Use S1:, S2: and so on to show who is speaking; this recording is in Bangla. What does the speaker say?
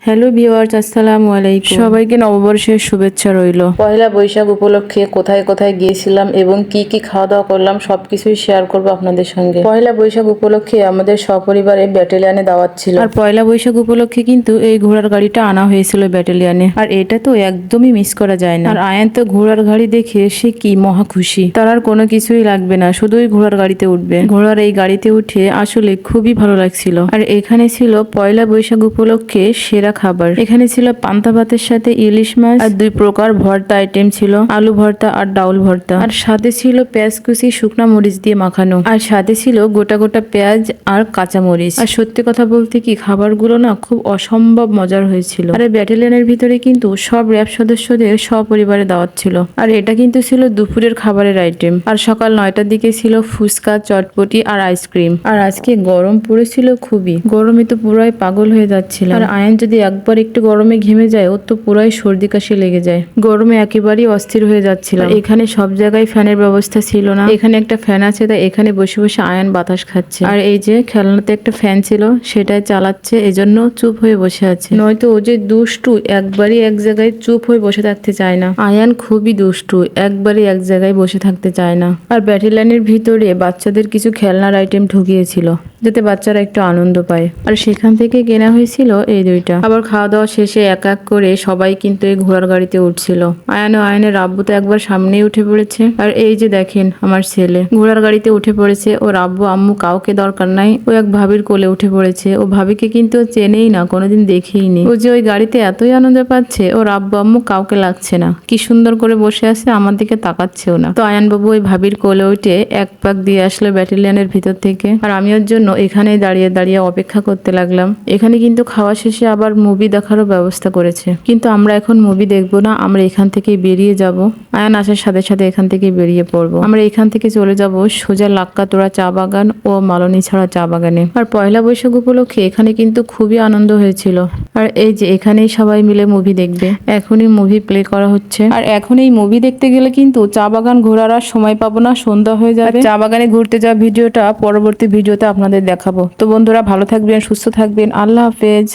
S1: হ্যালো ভিউয়ার্স, আসসালামু আলাইকুম। সবাইকে নববর্ষের শুভেচ্ছা রইল। পয়লা বৈশাখ উপলক্ষে কোথায় কোথায় গিয়েছিলাম এবং কি কি খাওয়া দাওয়া করলাম সবকিছুই শেয়ার করব আপনাদের সঙ্গে। পয়লা বৈশাখ উপলক্ষে আমাদের সপরিবারে ব্যাটালিয়নে দাওয়াত ছিল। আর পয়লা বৈশাখ উপলক্ষে কিন্তু এই ঘোড়ার গাড়িটা আনা হয়েছিল ব্যাটালিয়নে। আর এটা তো একদমই মিস করা যায় না। আর আয়ান তো ঘোড়ার গাড়ি দেখে সে কি মহা খুশি। তার আর কোনো কিছুই লাগবে না, শুধুই ঘোড়ার গাড়িতে উঠবে। ঘোড়ার এই গাড়িতে উঠে আসলে খুবই ভালো লাগছিল। আর এখানে ছিল পয়লা বৈশাখ উপলক্ষে সেরা খাবার। এখানে ছিল পান্তা ভাতের সাথে ইলিশ মাছ আর 2 প্রকার ভর্তা আইটেম ছিল, আলু ভর্তা আর ডাউল ভর্তা। আর সাথে ছিল পেঁয়াজ কুচি শুকনা মরিচ দিয়ে মাখানো। আর সাথে ছিল গোটা গোটা পেঁয়াজ আর কাঁচা মরিচ। আর সত্যি কথা বলতে কি খাবারগুলো না খুব অসম্ভব মজার হয়েছিল। আর এই ব্যাটালিয়নের ভিতরে কিন্তু সব র্যাব সদস্যদের সপরিবারে দাওয়াত ছিল। আর এটা কিন্তু ছিল দুপুরের খাবারের আইটেম। আর সকাল 9টার দিকে ছিল ফুচকা, চটপটি আর আইসক্রিম। আর আজকে গরম পড়েছিল খুবই, গরমে তো পুরাই পাগল হয়ে যাচ্ছিল। আর আয়ন যদি একবার একটু গরমে ঘেমে যায় ওর তো পুরাই সর্দি কাশি লেগে যায়। গরমে একেবারেই অস্থির হয়ে যাচ্ছিল। এখানে সব জায়গায় ফ্যানের ব্যবস্থা ছিল না, এখানে একটা ফ্যান আছে তাই এখানে বসে বসে আয়ন বাতাস খাচ্ছে। আর এই যে খেলনাতে একটা ফ্যান ছিল সেটাই চালাচ্ছে, এজন্য চুপ হয়ে বসে আছে। নয়তো ও যে দুষ্টু, একবারই এক জায়গায় চুপ হয়ে বসে থাকতে চায় না। আয়ান খুবই দুষ্টু, একবারই এক জায়গায় বসে থাকতে চায় না। আর ব্যাটালিয়নের ভিতরে বাচ্চাদের কিছু খেলনার আইটেম ঢুকিয়েছিল যাতে বাচ্চারা একটু আনন্দ পায়। আর সেখান থেকে কেনা হয়েছিল এই দুইটা। আবার খাওয়া দাওয়া শেষে এক এক করে সবাই কিন্তু এই ঘোড়ার গাড়িতে উঠছিল। আয়ান ও আয়নের আব্বু তো একবার সামনেই উঠে পড়েছে। আর এই যে দেখেন আমার ছেলে ঘোড়ার গাড়িতে উঠে পড়েছে। ওর আব্বু আম্মু কাউকে দরকার নাই, ও এক ভাবির কোলে উঠে পড়েছে। ও ভাবিকে কিন্তু চেনেই না, কোনোদিন দেখেই নি। ও যে ওই গাড়িতে এতই আনন্দ পাচ্ছে ওর আব্বু আম্মু কাউকে লাগছে না, কি সুন্দর করে বসে আছে, আমার দিকে তাকাচ্ছেও না। তো আয়ান বাবু ওই ভাবির কোলে উঠে এক পাক দিয়ে আসলো ব্যাটালিয়নের ভিতর থেকে। আর আমি ওর জন্য এখানেই দাঁড়িয়ে দাঁড়িয়ে অপেক্ষা করতে লাগলাম। এখানে কিন্তু খাওয়া শেষে আবার মুভি দেখারও ব্যবস্থা করেছে, কিন্তু আমরা এখন মুভি দেখবো না, আমরা এখান থেকে বেরিয়ে যাব। আয়ান আসার সাথে সাথে এখান থেকে বেরিয়ে পড়বো। আমরা এখান থেকে চলে যাব সোজা লাক্কাতোড়া চা বাগান ও মালনী ছাড়া চা বাগানে। আর পয়লা বৈশাখ উপলক্ষে এখানে কিন্তু খুবই আনন্দ হয়েছিল। আর এই যে এখানেই সবাই মিলে মুভি দেখবে, এখনই মুভি প্লে করা হচ্ছে। আর এখন এই মুভি দেখতে গেলে কিন্তু চা বাগান ঘোরার আর সময় পাবো না, সন্ধ্যা হয়ে যাবে। চা বাগানে ঘুরতে যাওয়া ভিডিওটা পরবর্তী ভিডিওতে আপনাদের দেখাবো। তো বন্ধুরা ভালো থাকবেন, সুস্থ থাকবেন, আল্লাহ হাফেজ।